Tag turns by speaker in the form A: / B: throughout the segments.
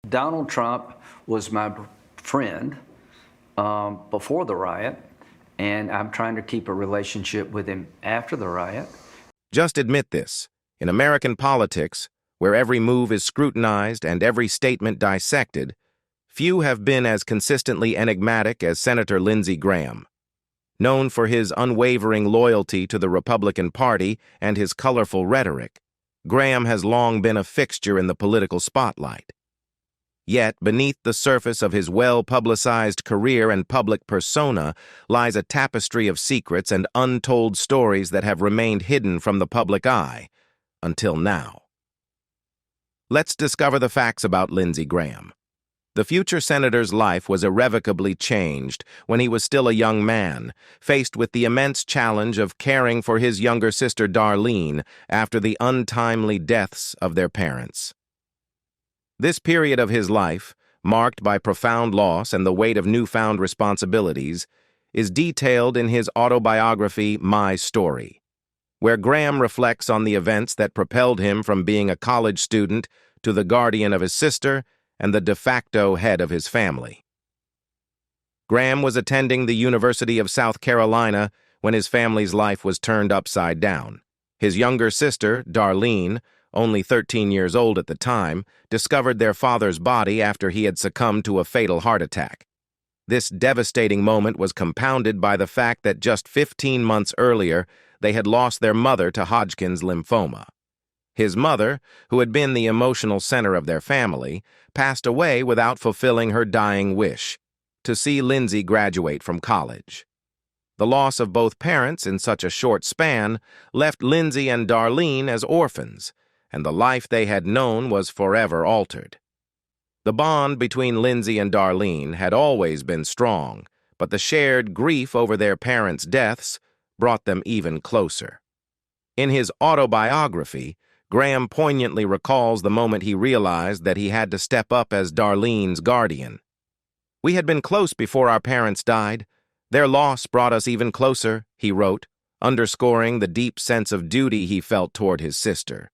A: Donald Trump was my friend before the riot, and I'm trying to keep a relationship with him after the riot.
B: Just admit this. In American politics, where every move is scrutinized and every statement dissected, few have been as consistently enigmatic as Senator Lindsey Graham. Known for his unwavering loyalty to the Republican Party and his colorful rhetoric, Graham has long been a fixture in the political spotlight. Yet, beneath the surface of his well-publicized career and public persona lies a tapestry of secrets and untold stories that have remained hidden from the public eye, until now. Let's discover the facts about Lindsey Graham. The future senator's life was irrevocably changed when he was still a young man, faced with the immense challenge of caring for his younger sister Darlene after the untimely deaths of their parents. This period of his life, marked by profound loss and the weight of newfound responsibilities, is detailed in his autobiography, My Story, where Graham reflects on the events that propelled him from being a college student to the guardian of his sister and the de facto head of his family. Graham was attending the University of South Carolina when his family's life was turned upside down. His younger sister, Darlene, only 13 years old at the time, discovered their father's body after he had succumbed to a fatal heart attack. This devastating moment was compounded by the fact that just 15 months earlier, they had lost their mother to Hodgkin's lymphoma. His mother, who had been the emotional center of their family, passed away without fulfilling her dying wish, to see Lindsey graduate from college. The loss of both parents in such a short span left Lindsey and Darlene as orphans, and the life they had known was forever altered. The bond between Lindsey and Darlene had always been strong, but the shared grief over their parents' deaths brought them even closer. In his autobiography, Graham poignantly recalls the moment he realized that he had to step up as Darlene's guardian. "We had been close before our parents died. Their loss brought us even closer," he wrote, underscoring the deep sense of duty he felt toward his sister.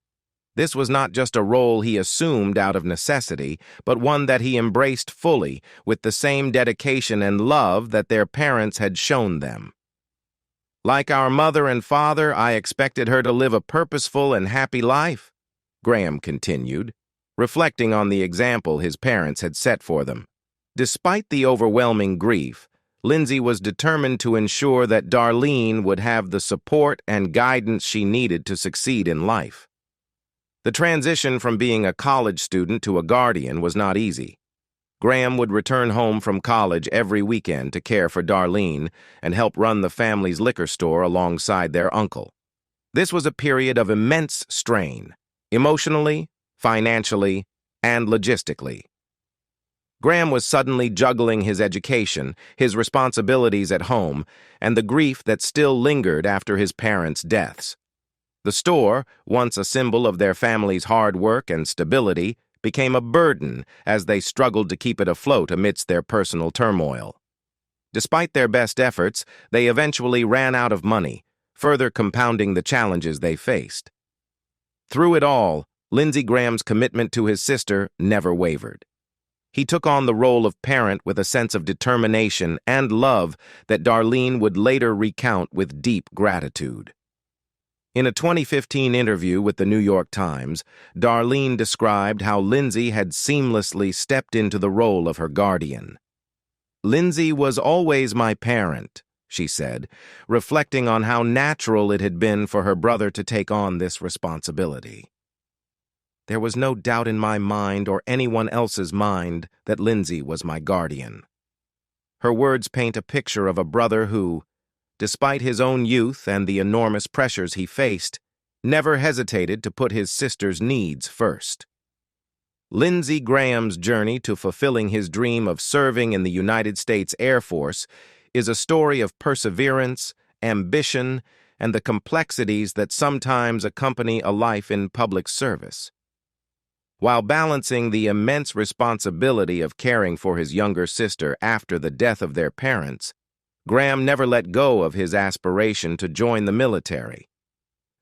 B: This was not just a role he assumed out of necessity, but one that he embraced fully, with the same dedication and love that their parents had shown them. "Like our mother and father, I expected her to live a purposeful and happy life," Graham continued, reflecting on the example his parents had set for them. Despite the overwhelming grief, Lindsey was determined to ensure that Darlene would have the support and guidance she needed to succeed in life. The transition from being a college student to a guardian was not easy. Graham would return home from college every weekend to care for Darlene and help run the family's liquor store alongside their uncle. This was a period of immense strain, emotionally, financially, and logistically. Graham was suddenly juggling his education, his responsibilities at home, and the grief that still lingered after his parents' deaths. The store, once a symbol of their family's hard work and stability, became a burden as they struggled to keep it afloat amidst their personal turmoil. Despite their best efforts, they eventually ran out of money, further compounding the challenges they faced. Through it all, Lindsey Graham's commitment to his sister never wavered. He took on the role of parent with a sense of determination and love that Darlene would later recount with deep gratitude. In a 2015 interview with the New York Times, Darlene described how Lindsey had seamlessly stepped into the role of her guardian. "Lindsey was always my parent," she said, reflecting on how natural it had been for her brother to take on this responsibility. "There was no doubt in my mind or anyone else's mind that Lindsey was my guardian." Her words paint a picture of a brother who, despite his own youth and the enormous pressures he faced, never hesitated to put his sister's needs first. Lindsey Graham's journey to fulfilling his dream of serving in the United States Air Force is a story of perseverance, ambition, and the complexities that sometimes accompany a life in public service. While balancing the immense responsibility of caring for his younger sister after the death of their parents, Graham never let go of his aspiration to join the military.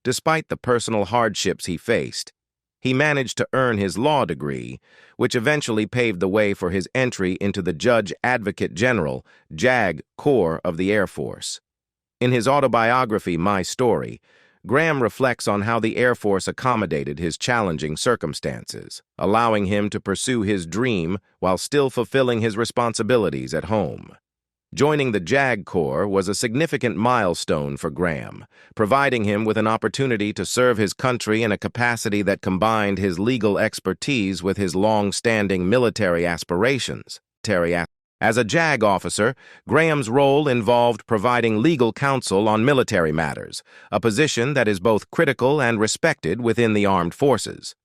B: Despite the personal hardships he faced, he managed to earn his law degree, which eventually paved the way for his entry into the Judge Advocate General, JAG, Corps of the Air Force. In his autobiography, My Story, Graham reflects on how the Air Force accommodated his challenging circumstances, allowing him to pursue his dream while still fulfilling his responsibilities at home. Joining the JAG Corps was a significant milestone for Graham, providing him with an opportunity to serve his country in a capacity that combined his legal expertise with his long-standing military aspirations. As a JAG officer, Graham's role involved providing legal counsel on military matters, a position that is both critical and respected within the armed forces.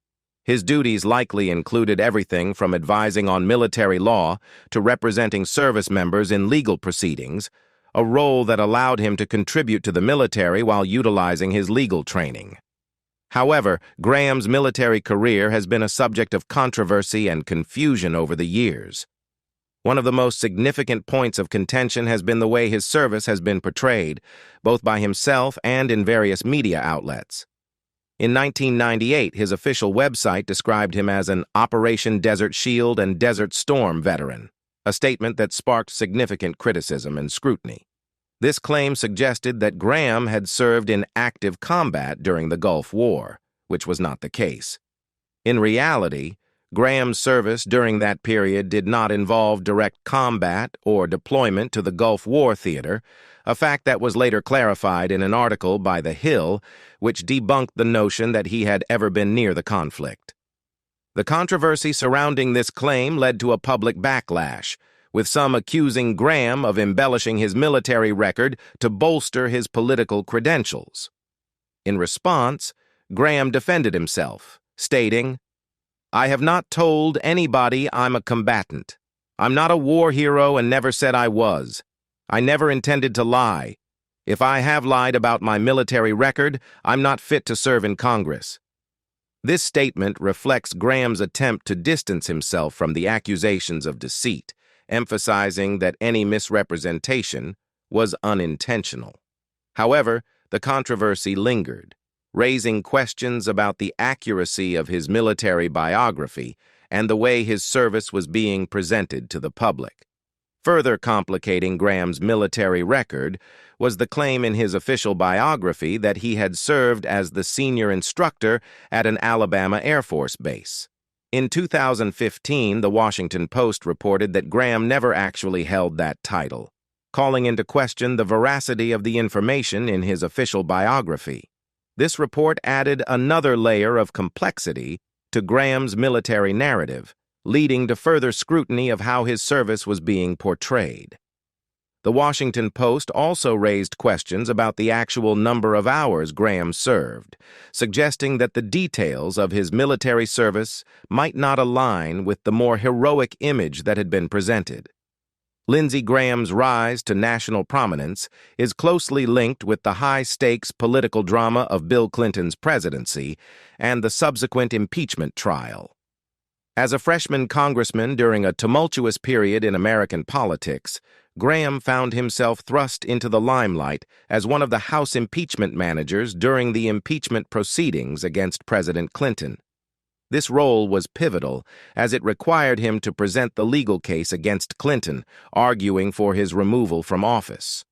B: His duties likely included everything from advising on military law to representing service members in legal proceedings, a role that allowed him to contribute to the military while utilizing his legal training. However, Graham's military career has been a subject of controversy and confusion over the years. One of the most significant points of contention has been the way his service has been portrayed, both by himself and in various media outlets. In 1998, his official website described him as an Operation Desert Shield and Desert Storm veteran, a statement that sparked significant criticism and scrutiny. This claim suggested that Graham had served in active combat during the Gulf War, which was not the case. In reality, Graham's service during that period did not involve direct combat or deployment to the Gulf War theater, a fact that was later clarified in an article by The Hill, which debunked the notion that he had ever been near the conflict. The controversy surrounding this claim led to a public backlash, with some accusing Graham of embellishing his military record to bolster his political credentials. In response, Graham defended himself, stating, "I have not told anybody I'm a combatant. I'm not a war hero and never said I was. I never intended to lie. If I have lied about my military record, I'm not fit to serve in Congress." This statement reflects Graham's attempt to distance himself from the accusations of deceit, emphasizing that any misrepresentation was unintentional. However, the controversy lingered, raising questions about the accuracy of his military biography and the way his service was being presented to the public. Further complicating Graham's military record was the claim in his official biography that he had served as the senior instructor at an Alabama Air Force base. In 2015, The Washington Post reported that Graham never actually held that title, calling into question the veracity of the information in his official biography. This report added another layer of complexity to Graham's military narrative, leading to further scrutiny of how his service was being portrayed. The Washington Post also raised questions about the actual number of hours Graham served, suggesting that the details of his military service might not align with the more heroic image that had been presented. Lindsey Graham's rise to national prominence is closely linked with the high-stakes political drama of Bill Clinton's presidency and the subsequent impeachment trial. As a freshman congressman during a tumultuous period in American politics, Graham found himself thrust into the limelight as one of the House impeachment managers during the impeachment proceedings against President Clinton. This role was pivotal, as it required him to present the legal case against Clinton, arguing for his removal from office.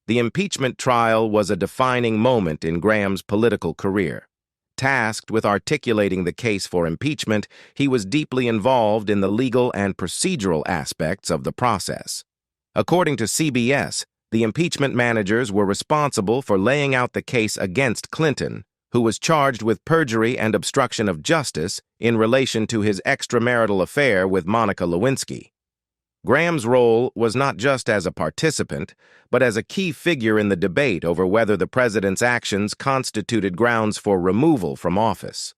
B: The impeachment trial was a defining moment in Graham's political career. Tasked with articulating the case for impeachment, he was deeply involved in the legal and procedural aspects of the process. According to CBS, the impeachment managers were responsible for laying out the case against Clinton, who was charged with perjury and obstruction of justice in relation to his extramarital affair with Monica Lewinsky. Graham's role was not just as a participant, but as a key figure in the debate over whether the president's actions constituted grounds for removal from office.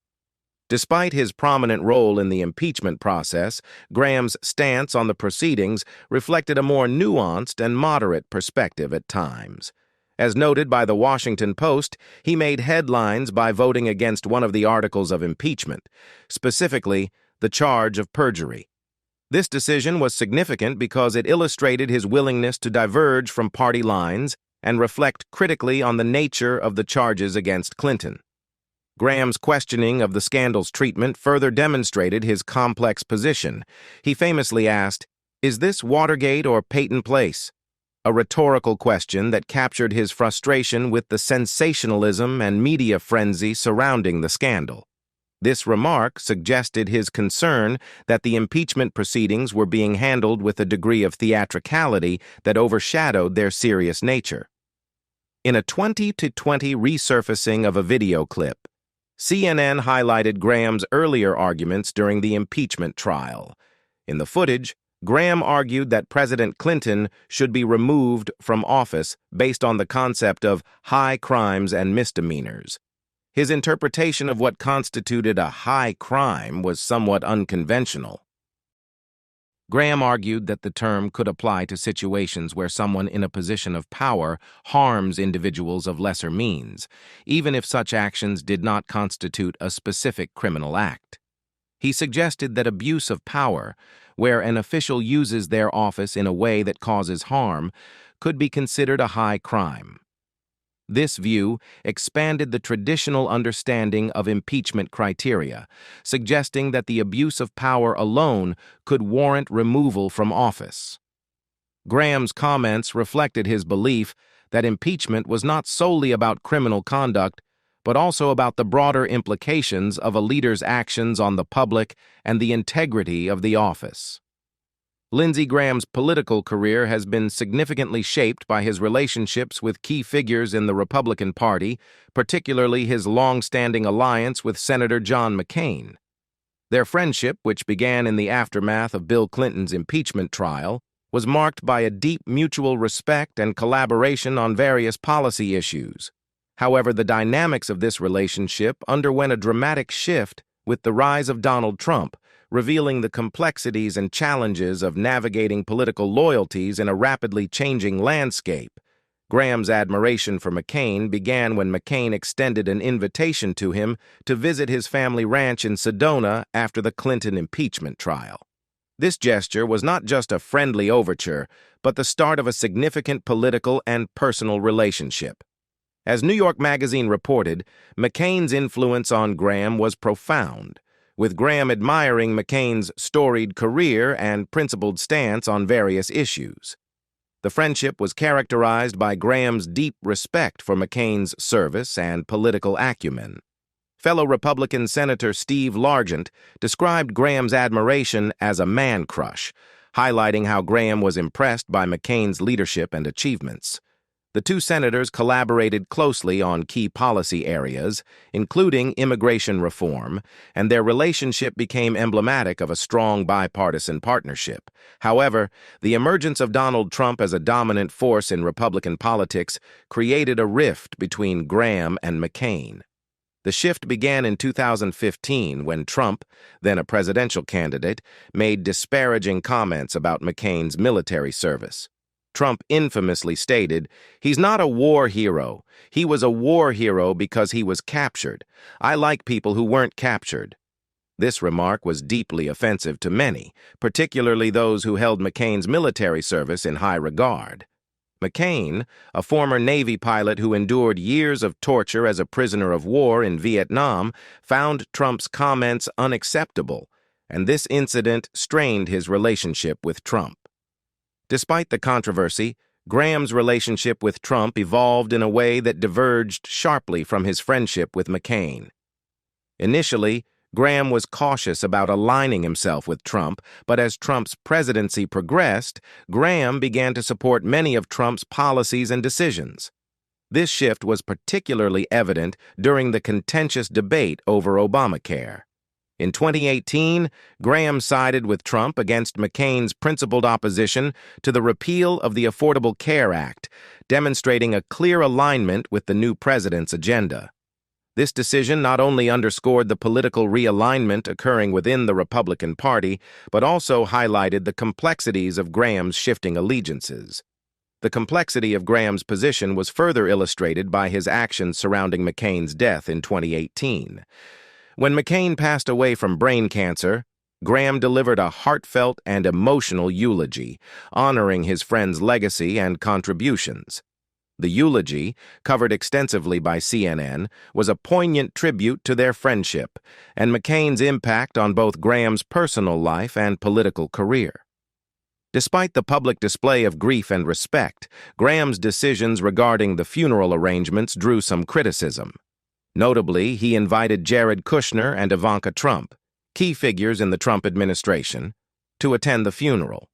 B: Despite his prominent role in the impeachment process, Graham's stance on the proceedings reflected a more nuanced and moderate perspective at times. As noted by The Washington Post, he made headlines by voting against one of the articles of impeachment, specifically the charge of perjury. This decision was significant because it illustrated his willingness to diverge from party lines and reflect critically on the nature of the charges against Clinton. Graham's questioning of the scandal's treatment further demonstrated his complex position. He famously asked, "Is this Watergate or Peyton Place?" A rhetorical question that captured his frustration with the sensationalism and media frenzy surrounding the scandal. This remark suggested his concern that the impeachment proceedings were being handled with a degree of theatricality that overshadowed their serious nature. In a 2020 resurfacing of a video clip, CNN highlighted Graham's earlier arguments during the impeachment trial. In the footage, Graham argued that President Clinton should be removed from office based on the concept of high crimes and misdemeanors. His interpretation of what constituted a high crime was somewhat unconventional. Graham argued that the term could apply to situations where someone in a position of power harms individuals of lesser means, even if such actions did not constitute a specific criminal act. He suggested that abuse of power, where an official uses their office in a way that causes harm, could be considered a high crime. This view expanded the traditional understanding of impeachment criteria, suggesting that the abuse of power alone could warrant removal from office. Graham's comments reflected his belief that impeachment was not solely about criminal conduct, but also about the broader implications of a leader's actions on the public and the integrity of the office. Lindsey Graham's political career has been significantly shaped by his relationships with key figures in the Republican Party, particularly his long-standing alliance with Senator John McCain. Their friendship, which began in the aftermath of Bill Clinton's impeachment trial, was marked by a deep mutual respect and collaboration on various policy issues. However, the dynamics of this relationship underwent a dramatic shift with the rise of Donald Trump, revealing the complexities and challenges of navigating political loyalties in a rapidly changing landscape. Graham's admiration for McCain began when McCain extended an invitation to him to visit his family ranch in Sedona after the Clinton impeachment trial. This gesture was not just a friendly overture, but the start of a significant political and personal relationship. As New York Magazine reported, McCain's influence on Graham was profound, with Graham admiring McCain's storied career and principled stance on various issues. The friendship was characterized by Graham's deep respect for McCain's service and political acumen. Fellow Republican Senator Steve Largent described Graham's admiration as a man crush, highlighting how Graham was impressed by McCain's leadership and achievements. The two senators collaborated closely on key policy areas, including immigration reform, and their relationship became emblematic of a strong bipartisan partnership. However, the emergence of Donald Trump as a dominant force in Republican politics created a rift between Graham and McCain. The shift began in 2015 when Trump, then a presidential candidate, made disparaging comments about McCain's military service. Trump infamously stated, "He's not a war hero. He was a war hero because he was captured. I like people who weren't captured." This remark was deeply offensive to many, particularly those who held McCain's military service in high regard. McCain, a former Navy pilot who endured years of torture as a prisoner of war in Vietnam, found Trump's comments unacceptable, and this incident strained his relationship with Trump. Despite the controversy, Graham's relationship with Trump evolved in a way that diverged sharply from his friendship with McCain. Initially, Graham was cautious about aligning himself with Trump, but as Trump's presidency progressed, Graham began to support many of Trump's policies and decisions. This shift was particularly evident during the contentious debate over Obamacare. In 2018, Graham sided with Trump against McCain's principled opposition to the repeal of the Affordable Care Act, demonstrating a clear alignment with the new president's agenda. This decision not only underscored the political realignment occurring within the Republican Party, but also highlighted the complexities of Graham's shifting allegiances. The complexity of Graham's position was further illustrated by his actions surrounding McCain's death in 2018. When McCain passed away from brain cancer, Graham delivered a heartfelt and emotional eulogy, honoring his friend's legacy and contributions. The eulogy, covered extensively by CNN, was a poignant tribute to their friendship and McCain's impact on both Graham's personal life and political career. Despite the public display of grief and respect, Graham's decisions regarding the funeral arrangements drew some criticism. Notably, he invited Jared Kushner and Ivanka Trump, key figures in the Trump administration, to attend the funeral.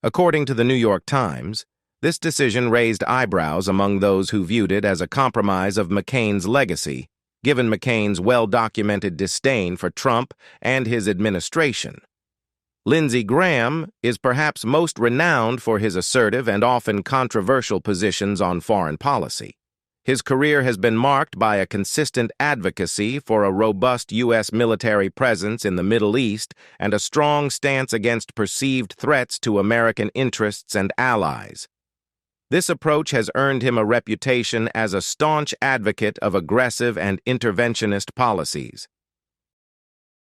B: According to the New York Times, this decision raised eyebrows among those who viewed it as a compromise of McCain's legacy, given McCain's well-documented disdain for Trump and his administration. Lindsey Graham is perhaps most renowned for his assertive and often controversial positions on foreign policy. His career has been marked by a consistent advocacy for a robust U.S. military presence in the Middle East and a strong stance against perceived threats to American interests and allies. This approach has earned him a reputation as a staunch advocate of aggressive and interventionist policies.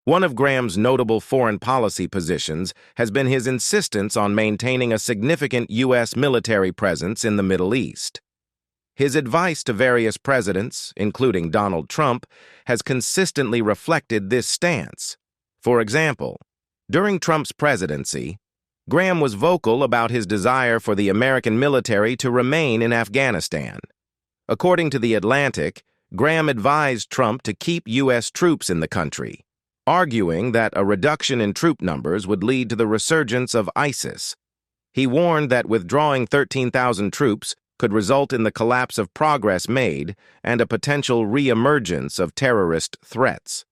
B: One of Graham's notable foreign policy positions has been his insistence on maintaining a significant U.S. military presence in the Middle East. His advice to various presidents, including Donald Trump, has consistently reflected this stance. For example, during Trump's presidency, Graham was vocal about his desire for the American military to remain in Afghanistan. According to The Atlantic, Graham advised Trump to keep U.S. troops in the country, arguing that a reduction in troop numbers would lead to the resurgence of ISIS. He warned that withdrawing 13,000 troops could result in the collapse of progress made and a potential re-emergence of terrorist threats.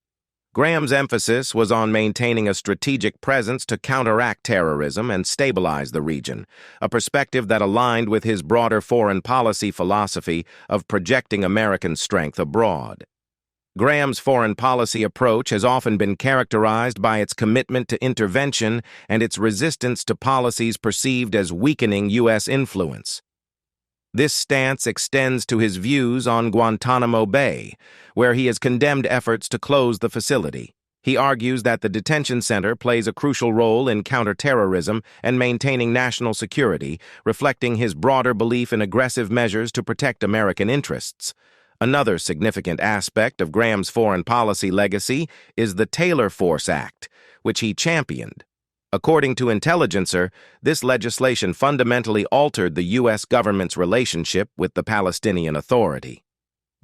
B: Graham's emphasis was on maintaining a strategic presence to counteract terrorism and stabilize the region, a perspective that aligned with his broader foreign policy philosophy of projecting American strength abroad. Graham's foreign policy approach has often been characterized by its commitment to intervention and its resistance to policies perceived as weakening U.S. influence. This stance extends to his views on Guantanamo Bay, where he has condemned efforts to close the facility. He argues that the detention center plays a crucial role in counterterrorism and maintaining national security, reflecting his broader belief in aggressive measures to protect American interests. Another significant aspect of Graham's foreign policy legacy is the Taylor Force Act, which he championed. According to Intelligencer, this legislation fundamentally altered the U.S. government's relationship with the Palestinian Authority.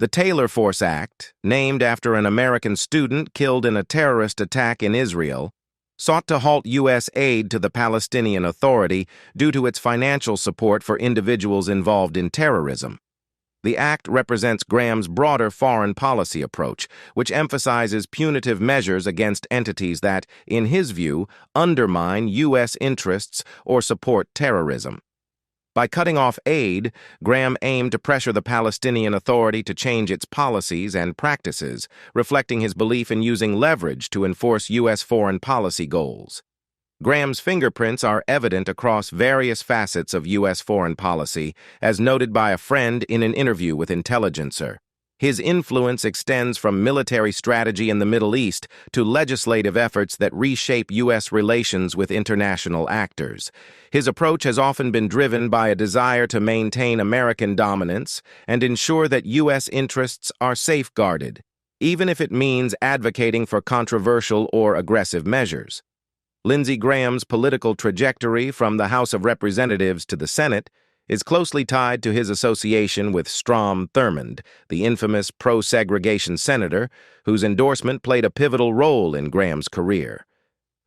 B: The Taylor Force Act, named after an American student killed in a terrorist attack in Israel, sought to halt U.S. aid to the Palestinian Authority due to its financial support for individuals involved in terrorism. The act represents Graham's broader foreign policy approach, which emphasizes punitive measures against entities that, in his view, undermine U.S. interests or support terrorism. By cutting off aid, Graham aimed to pressure the Palestinian Authority to change its policies and practices, reflecting his belief in using leverage to enforce U.S. foreign policy goals. Graham's fingerprints are evident across various facets of U.S. foreign policy, as noted by a friend in an interview with Intelligencer. His influence extends from military strategy in the Middle East to legislative efforts that reshape U.S. relations with international actors. His approach has often been driven by a desire to maintain American dominance and ensure that U.S. interests are safeguarded, even if it means advocating for controversial or aggressive measures. Lindsey Graham's political trajectory from the House of Representatives to the Senate is closely tied to his association with Strom Thurmond, the infamous pro-segregation senator whose endorsement played a pivotal role in Graham's career.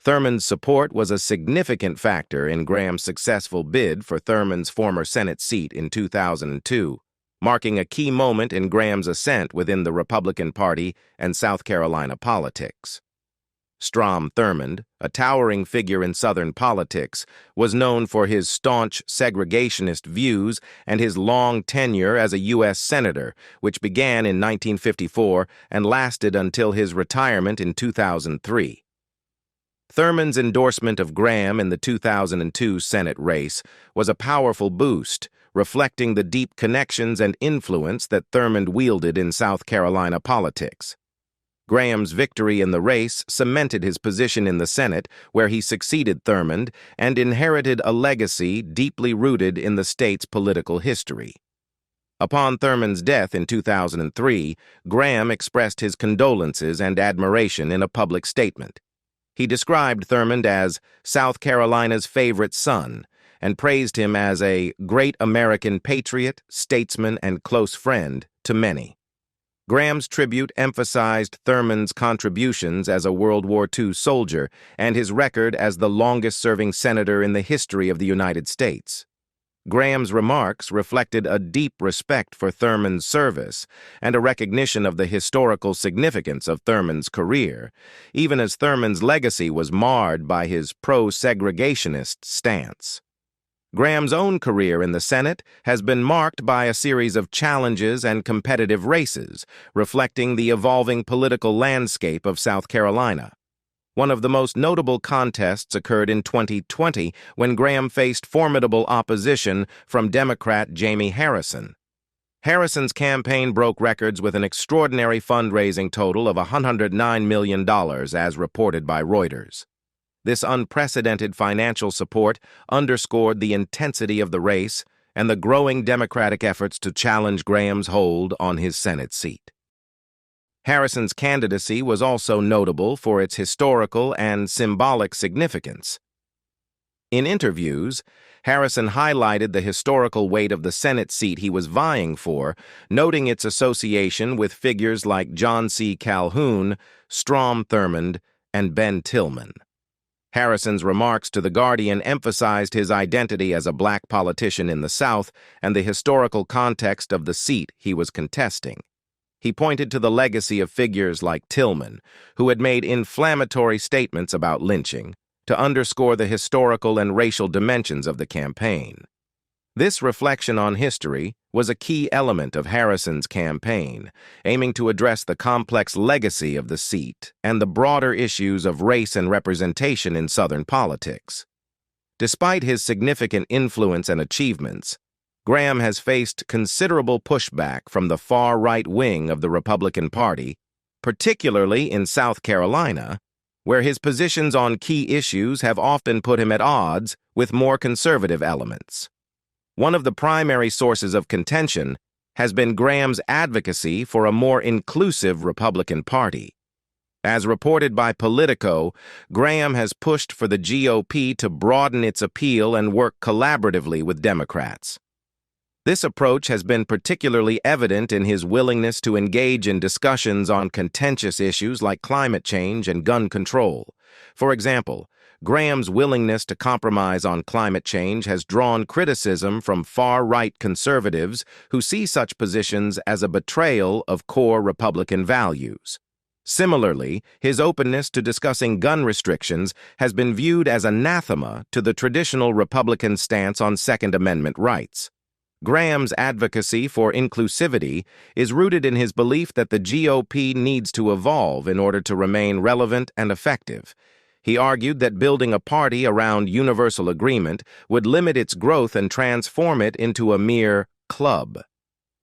B: Thurmond's support was a significant factor in Graham's successful bid for Thurmond's former Senate seat in 2002, marking a key moment in Graham's ascent within the Republican Party and South Carolina politics. Strom Thurmond, a towering figure in Southern politics, was known for his staunch segregationist views and his long tenure as a U.S. Senator, which began in 1954 and lasted until his retirement in 2003. Thurmond's endorsement of Graham in the 2002 Senate race was a powerful boost, reflecting the deep connections and influence that Thurmond wielded in South Carolina politics. Graham's victory in the race cemented his position in the Senate, where he succeeded Thurmond and inherited a legacy deeply rooted in the state's political history. Upon Thurman's death in 2003, Graham expressed his condolences and admiration in a public statement. He described Thurmond as South Carolina's favorite son and praised him as a great American patriot, statesman, and close friend to many. Graham's tribute emphasized Thurman's contributions as a World War II soldier and his record as the longest-serving senator in the history of the United States. Graham's remarks reflected a deep respect for Thurman's service and a recognition of the historical significance of Thurman's career, even as Thurman's legacy was marred by his pro-segregationist stance. Graham's own career in the Senate has been marked by a series of challenges and competitive races, reflecting the evolving political landscape of South Carolina. One of the most notable contests occurred in 2020 when Graham faced formidable opposition from Democrat Jamie Harrison. Harrison's campaign broke records with an extraordinary fundraising total of $109 million, as reported by Reuters. This unprecedented financial support underscored the intensity of the race and the growing Democratic efforts to challenge Graham's hold on his Senate seat. Harrison's candidacy was also notable for its historical and symbolic significance. In interviews, Harrison highlighted the historical weight of the Senate seat he was vying for, noting its association with figures like John C. Calhoun, Strom Thurmond, and Ben Tillman. Harrison's remarks to The Guardian emphasized his identity as a black politician in the South and the historical context of the seat he was contesting. He pointed to the legacy of figures like Tillman, who had made inflammatory statements about lynching, to underscore the historical and racial dimensions of the campaign. This reflection on history was a key element of Harrison's campaign, aiming to address the complex legacy of the seat and the broader issues of race and representation in Southern politics. Despite his significant influence and achievements, Graham has faced considerable pushback from the far-right wing of the Republican Party, particularly in South Carolina, where his positions on key issues have often put him at odds with more conservative elements. One of the primary sources of contention has been Graham's advocacy for a more inclusive Republican Party. As reported by Politico, Graham has pushed for the GOP to broaden its appeal and work collaboratively with Democrats. This approach has been particularly evident in his willingness to engage in discussions on contentious issues like climate change and gun control. For example, Graham's willingness to compromise on climate change has drawn criticism from far-right conservatives who see such positions as a betrayal of core Republican values. Similarly, his openness to discussing gun restrictions has been viewed as anathema to the traditional Republican stance on Second Amendment rights. Graham's advocacy for inclusivity is rooted in his belief that the GOP needs to evolve in order to remain relevant and effective. He argued that building a party around universal agreement would limit its growth and transform it into a mere club.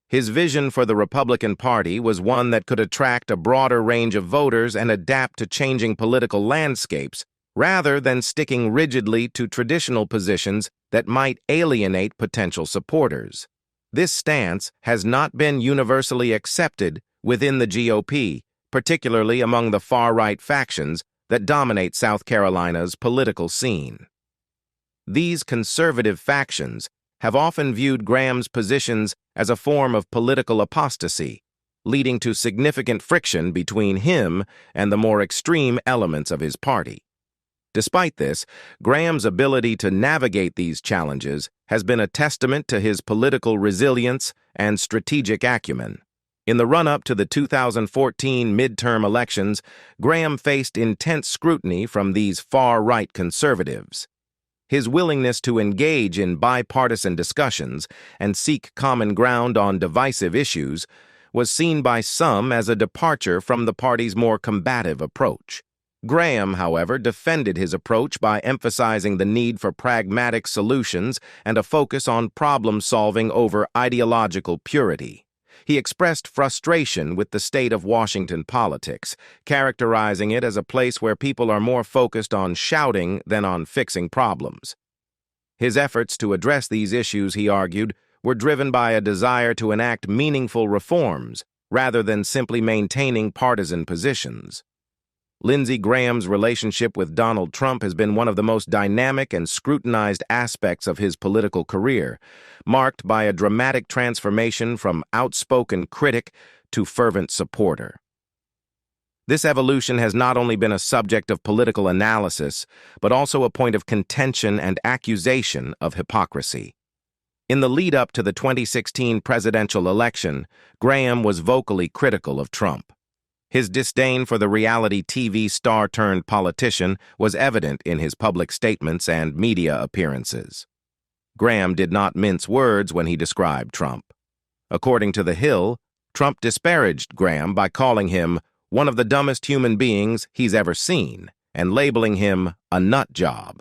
B: His vision for the Republican Party was one that could attract a broader range of voters and adapt to changing political landscapes, rather than sticking rigidly to traditional positions that might alienate potential supporters. This stance has not been universally accepted within the GOP, particularly among the far-right factions that dominate South Carolina's political scene. These conservative factions have often viewed Graham's positions as a form of political apostasy, leading to significant friction between him and the more extreme elements of his party. Despite this, Graham's ability to navigate these challenges has been a testament to his political resilience and strategic acumen. In the run-up to the 2014 midterm elections, Graham faced intense scrutiny from these far-right conservatives. His willingness to engage in bipartisan discussions and seek common ground on divisive issues was seen by some as a departure from the party's more combative approach. Graham, however, defended his approach by emphasizing the need for pragmatic solutions and a focus on problem-solving over ideological purity. He expressed frustration with the state of Washington politics, characterizing it as a place where people are more focused on shouting than on fixing problems. His efforts to address these issues, he argued, were driven by a desire to enact meaningful reforms rather than simply maintaining partisan positions. Lindsey Graham's relationship with Donald Trump has been one of the most dynamic and scrutinized aspects of his political career, marked by a dramatic transformation from outspoken critic to fervent supporter. This evolution has not only been a subject of political analysis, but also a point of contention and accusation of hypocrisy. In the lead-up to the 2016 presidential election, Graham was vocally critical of Trump. His disdain for the reality TV star-turned-politician was evident in his public statements and media appearances. Graham did not mince words when he described Trump. According to The Hill, Trump disparaged Graham by calling him one of the dumbest human beings he's ever seen and labeling him a nut job.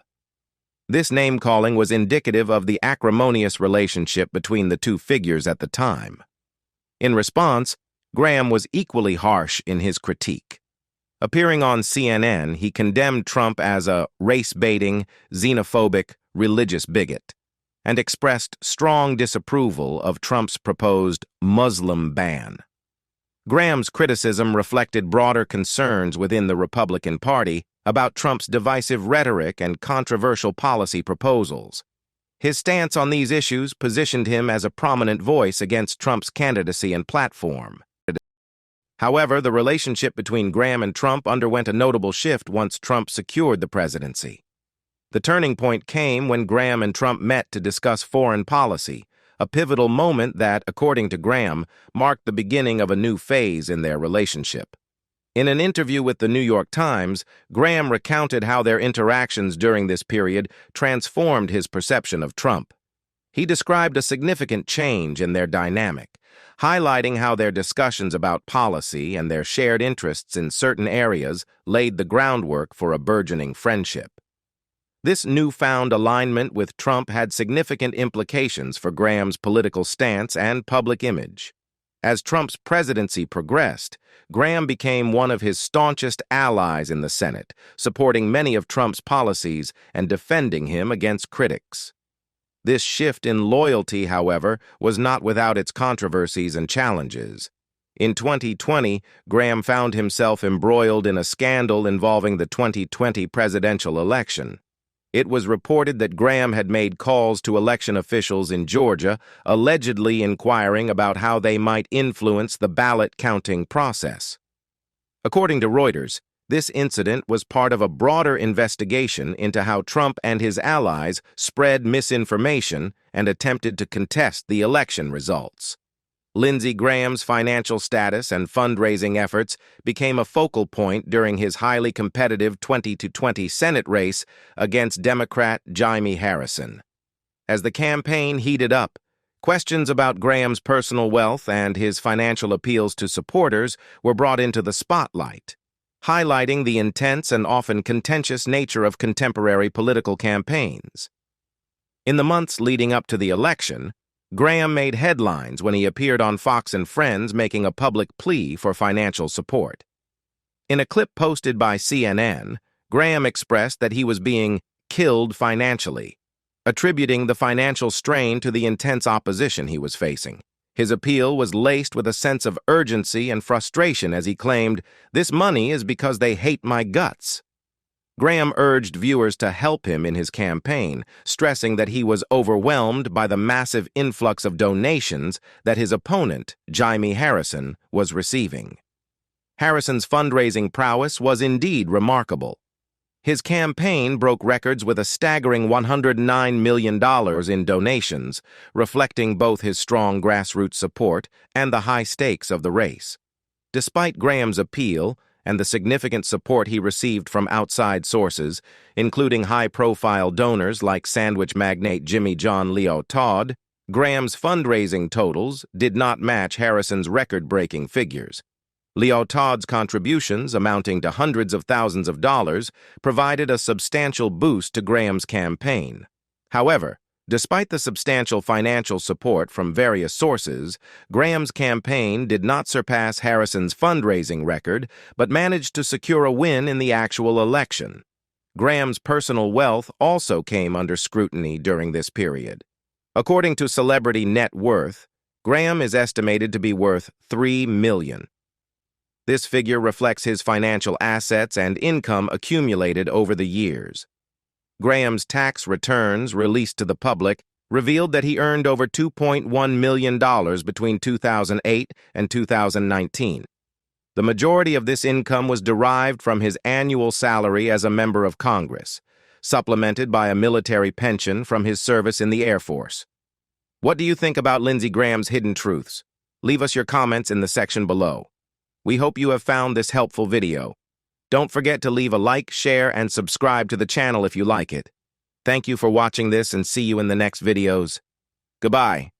B: This name-calling was indicative of the acrimonious relationship between the two figures at the time. In response, Graham was equally harsh in his critique. Appearing on CNN, he condemned Trump as a race-baiting, xenophobic, religious bigot, and expressed strong disapproval of Trump's proposed Muslim ban. Graham's criticism reflected broader concerns within the Republican Party about Trump's divisive rhetoric and controversial policy proposals. His stance on these issues positioned him as a prominent voice against Trump's candidacy and platform. However, the relationship between Graham and Trump underwent a notable shift once Trump secured the presidency. The turning point came when Graham and Trump met to discuss foreign policy, a pivotal moment that, according to Graham, marked the beginning of a new phase in their relationship. In an interview with the New York Times, Graham recounted how their interactions during this period transformed his perception of Trump. He described a significant change in their dynamic, highlighting how their discussions about policy and their shared interests in certain areas laid the groundwork for a burgeoning friendship. This newfound alignment with Trump had significant implications for Graham's political stance and public image. As Trump's presidency progressed, Graham became one of his staunchest allies in the Senate, supporting many of Trump's policies and defending him against critics. This shift in loyalty, however, was not without its controversies and challenges. In 2020, Graham found himself embroiled in a scandal involving the 2020 presidential election. It was reported that Graham had made calls to election officials in Georgia, allegedly inquiring about how they might influence the ballot counting process. According to Reuters, this incident was part of a broader investigation into how Trump and his allies spread misinformation and attempted to contest the election results. Lindsey Graham's financial status and fundraising efforts became a focal point during his highly competitive 2020 Senate race against Democrat Jaime Harrison. As the campaign heated up, questions about Graham's personal wealth and his financial appeals to supporters were brought into the spotlight, highlighting the intense and often contentious nature of contemporary political campaigns. In the months leading up to the election, Graham made headlines when he appeared on Fox and Friends making a public plea for financial support. In a clip posted by CNN, Graham expressed that he was being killed financially, attributing the financial strain to the intense opposition he was facing. His appeal was laced with a sense of urgency and frustration as he claimed, "This money is because they hate my guts." Graham urged viewers to help him in his campaign, stressing that he was overwhelmed by the massive influx of donations that his opponent, Jaime Harrison, was receiving. Harrison's fundraising prowess was indeed remarkable. His campaign broke records with a staggering $109 million in donations, reflecting both his strong grassroots support and the high stakes of the race. Despite Graham's appeal, and the significant support he received from outside sources, including high-profile donors like sandwich magnate Jimmy John Leo Todd, Graham's fundraising totals did not match Harrison's record-breaking figures. Leo Todd's contributions, amounting to hundreds of thousands of dollars, provided a substantial boost to Graham's campaign. However, despite the substantial financial support from various sources, Graham's campaign did not surpass Harrison's fundraising record, but managed to secure a win in the actual election. Graham's personal wealth also came under scrutiny during this period. According to Celebrity Net Worth, Graham is estimated to be worth $3 million. This figure reflects his financial assets and income accumulated over the years. Graham's tax returns, released to the public, revealed that he earned over $2.1 million between 2008 and 2019. The majority of this income was derived from his annual salary as a member of Congress, supplemented by a military pension from his service in the Air Force. What do you think about Lindsey Graham's hidden truths? Leave us your comments in the section below. We hope you have found this helpful video. Don't forget to leave a like, share, and subscribe to the channel if you like it. Thank you for watching this and see you in the next videos. Goodbye.